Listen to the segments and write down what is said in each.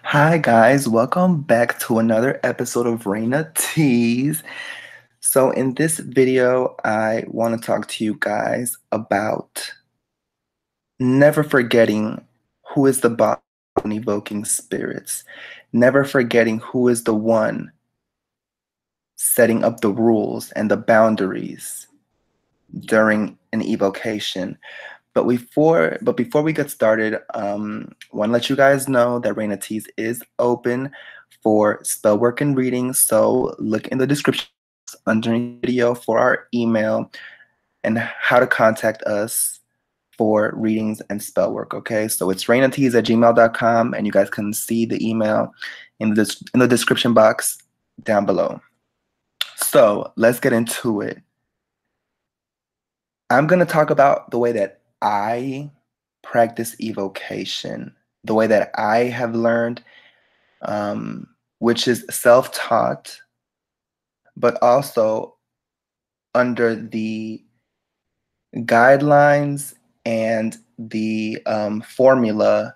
Hi guys, welcome back to another episode of Raina Teas. So in this video, I want to talk to you guys about never forgetting who is the boss when evoking spirits. Never forgetting who is the one setting up the rules and the boundaries during an evocation. But before we get started, want to let you guys know that Raina Teas is open for spell work and reading. So look in the description underneath the video for our email and how to contact us for readings and spell work. Okay, so it's rainateas@gmail.com, and you guys can see the email in the description box down below. So let's get into it. I'm gonna talk about the way that I practice evocation, the way that I have learned, which is self-taught, but also under the guidelines and the formula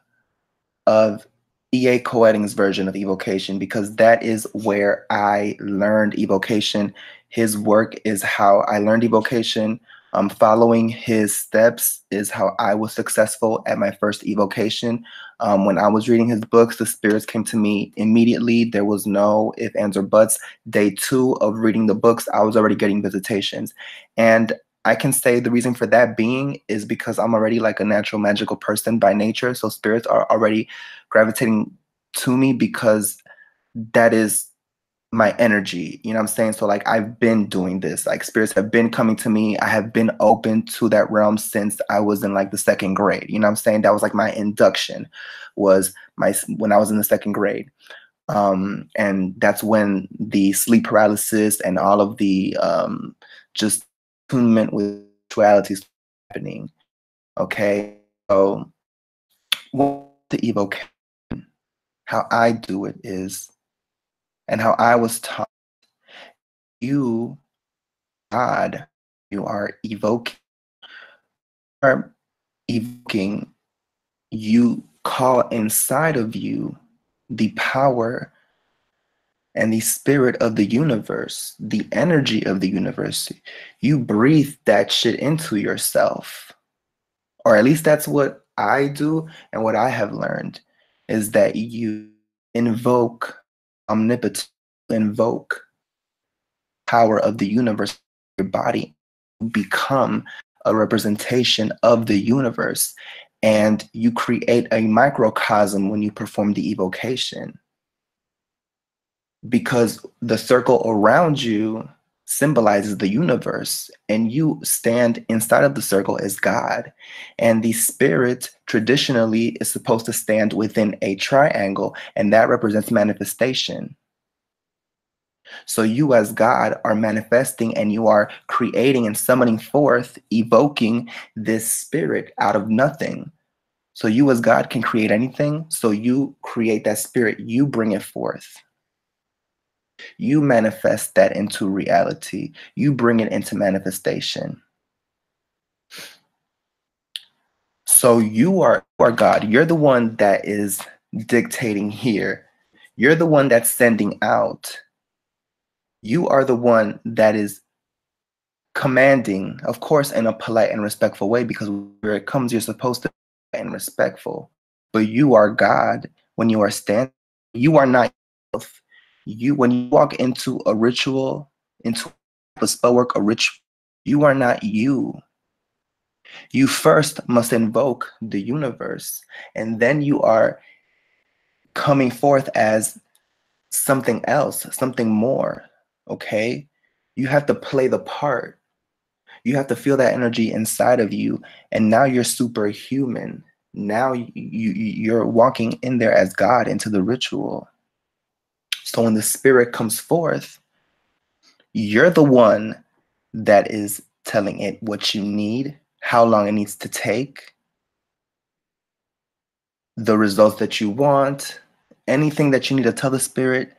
of E.A. Coetting's version of evocation, because that is where I learned evocation. His work is how I learned evocation. Following his steps is how I was successful at my first evocation. When I was reading his books, the spirits came to me immediately. There was no ifs, ands, or buts. Day 2 of reading the books, I was already getting visitations. And I can say the reason for that being is because I'm already like a natural magical person by nature. So spirits are already gravitating to me because that is my energy. You know what I'm saying? So like I've been doing this. Like spirits have been coming to me. I have been open to that realm since I was in like the 2nd grade. You know what I'm saying? That was like my induction was when I was in the 2nd grade. And that's when the sleep paralysis and all of the just attunement with spirituality is happening. Okay, so what the evocation, how I do it is, and how I was taught, you, God, you are evoking, you call inside of you the power and the spirit of the universe, the energy of the universe. You breathe that shit into yourself. Or at least that's what I do, and what I have learned is that you invoke omnipotence, invoke power of the universe, your body, become a representation of the universe, and you create a microcosm when you perform the evocation, because the circle around you symbolizes the universe, and you stand inside of the circle as God. And the spirit traditionally is supposed to stand within a triangle, and that represents manifestation. So you as God are manifesting, and you are creating and summoning forth, evoking this spirit out of nothing. So you as God can create anything. So you create that spirit, you bring it forth. You manifest that into reality. You bring it into manifestation. So you are God. You're the one that is dictating here. You're the one that's sending out. You are the one that is commanding, of course, in a polite and respectful way, because where it comes, you're supposed to be and respectful. But you are God when you are standing. You are not yourself. You, when you walk into a ritual, into a spell work, a ritual, you are not you. You first must invoke the universe, and then you are coming forth as something else, something more. Okay? You have to play the part. You have to feel that energy inside of you, and now you're superhuman. Now you're walking in there as God into the ritual. So when the spirit comes forth, you're the one that is telling it what you need, how long it needs to take, the results that you want, anything that you need to tell the spirit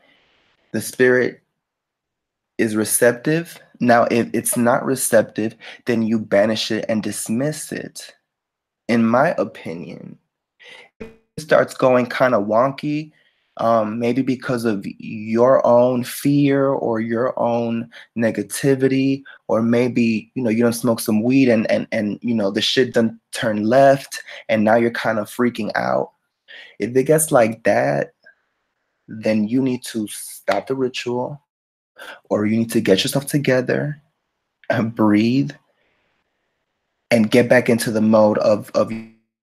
is receptive. Now, if it's not receptive, then you banish it and dismiss it. In my opinion, if it starts going kind of wonky, maybe because of your own fear or your own negativity, or maybe you don't smoke some weed and the shit done turn left, and now you're kind of freaking out. If it gets like that, then you need to stop the ritual, or you need to get yourself together and breathe and get back into the mode of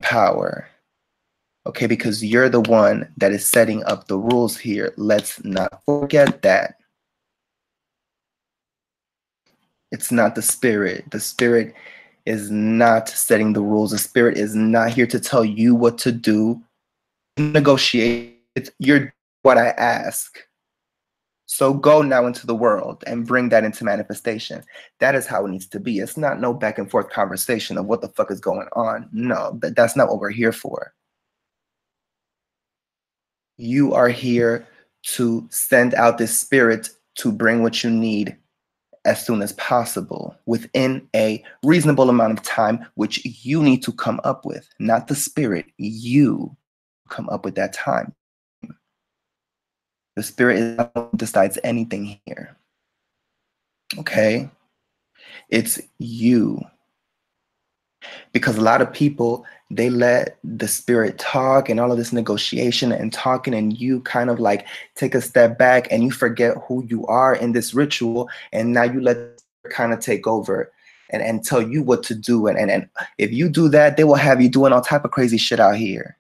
power. Okay, because you're the one that is setting up the rules here. Let's not forget that. It's not the spirit. The spirit is not setting the rules. The spirit is not here to tell you what to do. Negotiate. You're what I ask. So go now into the world and bring that into manifestation. That is how it needs to be. It's not no back and forth conversation of what the fuck is going on. No, that's not what we're here for. You are here to send out this spirit to bring what you need as soon as possible within a reasonable amount of time, which you need to come up with, not the spirit. You come up with that time. The spirit is not what decides anything here. Okay? It's you. Because a lot of people, they let the spirit talk and all of this negotiation and talking, and you kind of like take a step back and you forget who you are in this ritual, and now you let the spirit kind of take over and tell you what to do. And if you do that, they will have you doing all type of crazy shit out here.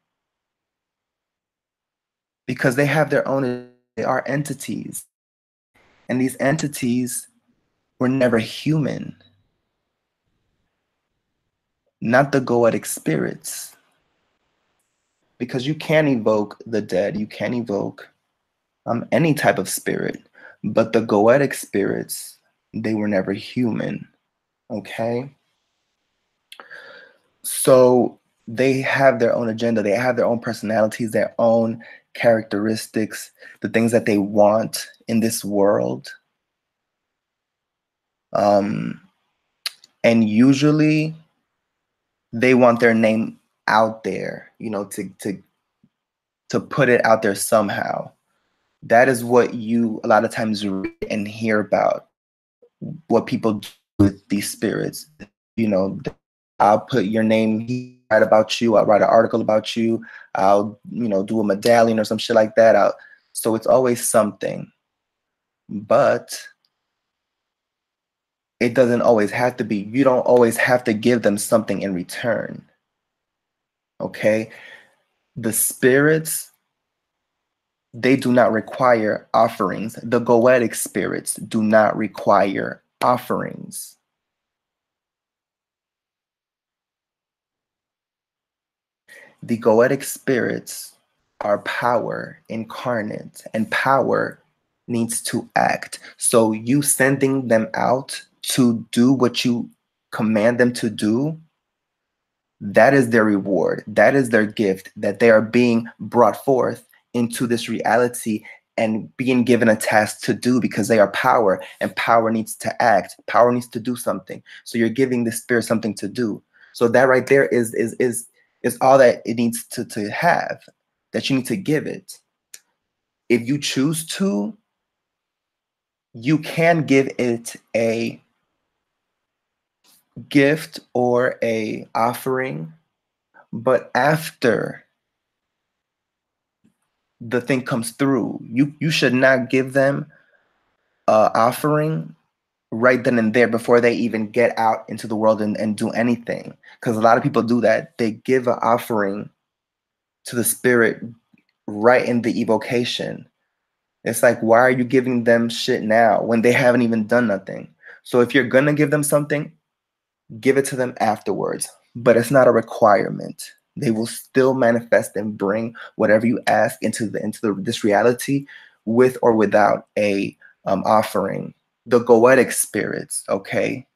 Because they have their own, they are entities. And these entities were never human. Not the goetic spirits. Because you can evoke the dead, you can evoke any type of spirit, but the goetic spirits, they were never human. Okay, so they have their own agenda, they have their own personalities, their own characteristics, the things that they want in this world. And usually they want their name out there, to put it out there somehow. That is what you a lot of times read and hear about, what people do with these spirits. I'll put your name, write about you, I'll write an article about you, I'll do a medallion or some shit like that. So it's always something, but it doesn't always have to be. You don't always have to give them something in return. Okay, the spirits, they do not require offerings. The goetic spirits do not require offerings. The goetic spirits are power incarnate, and power needs to act. So you sending them out to do what you command them to do, that is their reward. That is their gift, that they are being brought forth into this reality and being given a task to do, because they are power, and power needs to act. Power needs to do something. So you're giving the spirit something to do. So that right there is all that it needs to have, that you need to give it. If you choose to, you can give it a gift or a offering, but after the thing comes through, you should not give them a offering right then and there before they even get out into the world and do anything. Because a lot of people do that. They give an offering to the spirit right in the evocation. It's like, why are you giving them shit now when they haven't even done nothing? So if you're gonna give them something, give it to them afterwards. But it's not a requirement. They will still manifest and bring whatever you ask into this reality, with or without a offering. The goetic spirits, okay?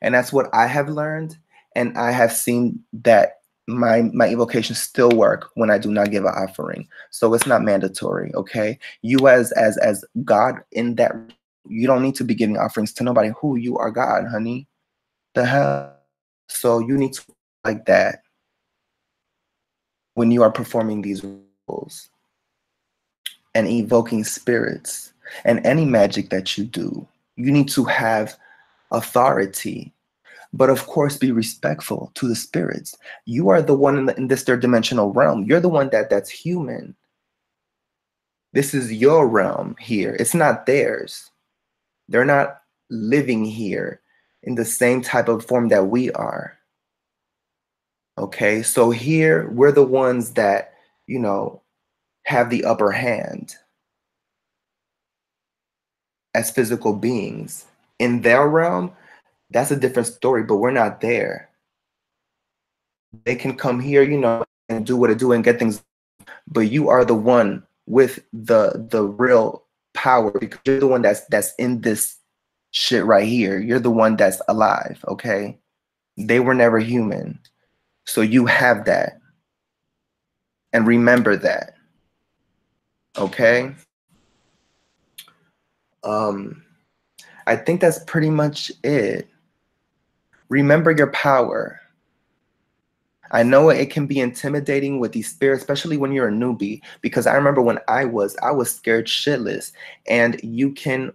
And that's what I have learned, and I have seen that my evocations still work when I do not give an offering. So it's not mandatory, okay? You as God in that, you don't need to be giving offerings to nobody. Who? You are God, honey. The hell? So you need to like that when you are performing these roles. and evoking spirits and any magic that you do, you need to have authority, but of course be respectful to the spirits. You are the one in this third dimensional realm. You're the one that's human. This is your realm here. It's not theirs. They're not living here in the same type of form that we are. Okay, so here we're the ones that, you know, have the upper hand as physical beings. In their realm, that's a different story, but we're not there. They can come here, you know, and do what it do and get things, but you are the one with the real power, because you're the one that's in this shit right here. You're the one that's alive, okay? They were never human. So you have that. And remember that. Okay? I think that's pretty much it. Remember your power. I know it can be intimidating with these spirits, especially when you're a newbie, because I remember when I was scared shitless. And you can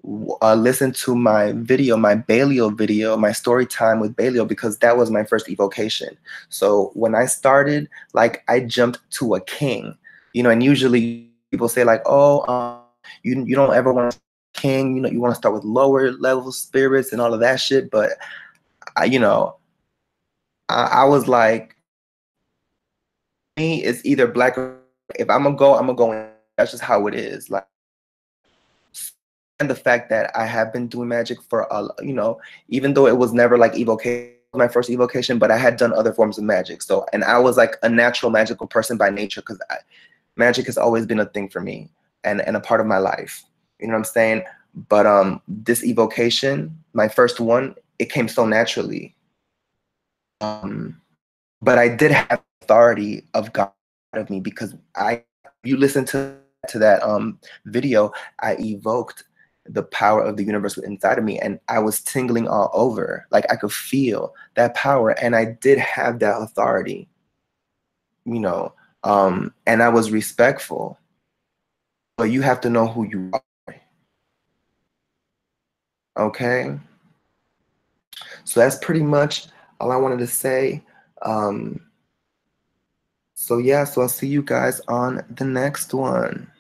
listen to my video, my Belial video, my story time with Belial, because that was my first evocation. So when I started, like, I jumped to a king, you know, and usually people say like, oh, you don't ever want to king, you know, you want to start with lower level spirits and all of that shit. But you know, I was like, me, it's either black or, if I'm gonna go in. That's just how it is. Like, and the fact that I have been doing magic for you know, even though it was never like evocation, my first evocation, but I had done other forms of magic. So, and I was like a natural magical person by nature, because magic has always been a thing for me and a part of my life. You know what I'm saying? But this evocation, my first one, it came so naturally. But I did have authority of God of me, because you listen to that video, I evoked the power of the universe inside of me, and I was tingling all over. Like, I could feel that power, and I did have that authority, you know, and I was respectful. But you have to know who you are. Okay? So that's pretty much all I wanted to say. So yeah, so I'll see you guys on the next one.